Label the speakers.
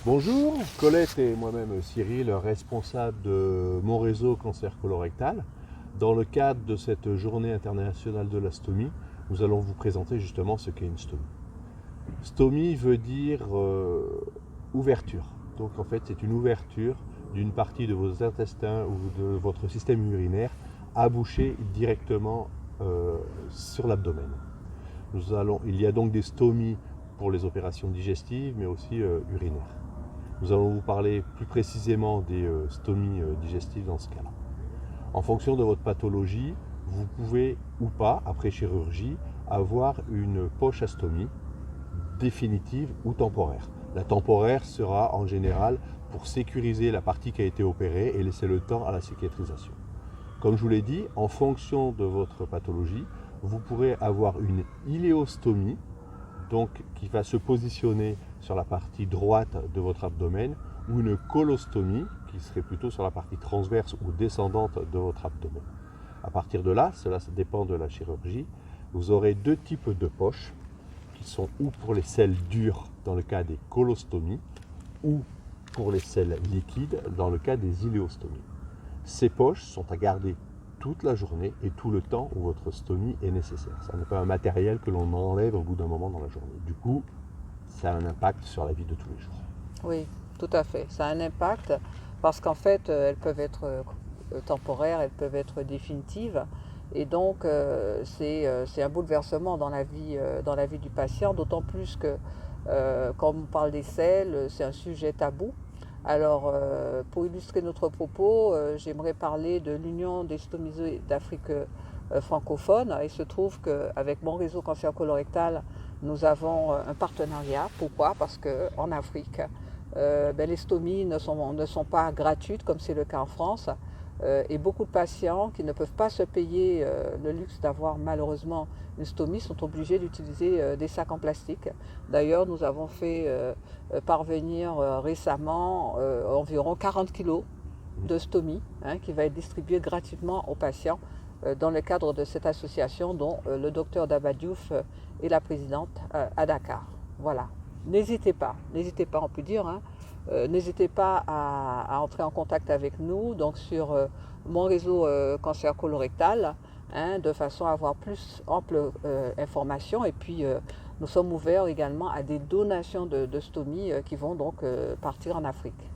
Speaker 1: Bonjour, Colette et moi-même Cyril, responsable de mon réseau cancer colorectal. Dans le cadre de cette journée internationale de la stomie, nous allons vous présenter justement ce qu'est une stomie. Stomie veut dire ouverture. Donc en fait c'est une ouverture d'une partie de vos intestins ou de votre système urinaire à boucher directement sur l'abdomen. Il y a donc des stomies pour les opérations digestives mais aussi urinaires. Nous allons vous parler plus précisément des stomies digestives dans ce cas-là. En fonction de votre pathologie, vous pouvez ou pas, après chirurgie, avoir une poche à stomie définitive ou temporaire. La temporaire sera en général pour sécuriser la partie qui a été opérée et laisser le temps à la cicatrisation. Comme je vous l'ai dit, en fonction de votre pathologie, vous pourrez avoir une iléostomie, donc qui va se positionner sur la partie droite de votre abdomen, ou une colostomie qui serait plutôt sur la partie transverse ou descendante de votre abdomen. À partir de là, cela dépend de la chirurgie, vous aurez deux types de poches qui sont ou pour les selles dures dans le cas des colostomies ou pour les selles liquides dans le cas des iléostomies. Ces poches sont à garder toute la journée et tout le temps où votre stomie est nécessaire. Ça n'est pas un matériel que l'on enlève au bout d'un moment dans la journée. Du coup, ça a un impact sur la vie de tous les jours.
Speaker 2: Oui, tout à fait. Ça a un impact parce qu'en fait, elles peuvent être temporaires, elles peuvent être définitives. Et donc, c'est un bouleversement dans la vie du patient, d'autant plus que quand on parle des selles, c'est un sujet tabou. Alors, pour illustrer notre propos, j'aimerais parler de l'Union des stomisés d'Afrique francophone. Il se trouve qu'avec mon réseau cancer colorectal, nous avons un partenariat. Pourquoi? Parce qu'en Afrique, les stomies ne sont pas gratuites comme c'est le cas en France. Et beaucoup de patients qui ne peuvent pas se payer le luxe d'avoir malheureusement une stomie sont obligés d'utiliser des sacs en plastique. D'ailleurs, nous avons fait parvenir récemment environ 40 kilos de stomie qui va être distribuée gratuitement aux patients dans le cadre de cette association dont le docteur Daba Diouf est la présidente à Dakar. Voilà. N'hésitez pas, on peut dire, n'hésitez pas à entrer en contact avec nous donc sur mon réseau cancer colorectal de façon à avoir plus ample information. Et puis nous sommes ouverts également à des donations de stomie qui vont donc partir en Afrique.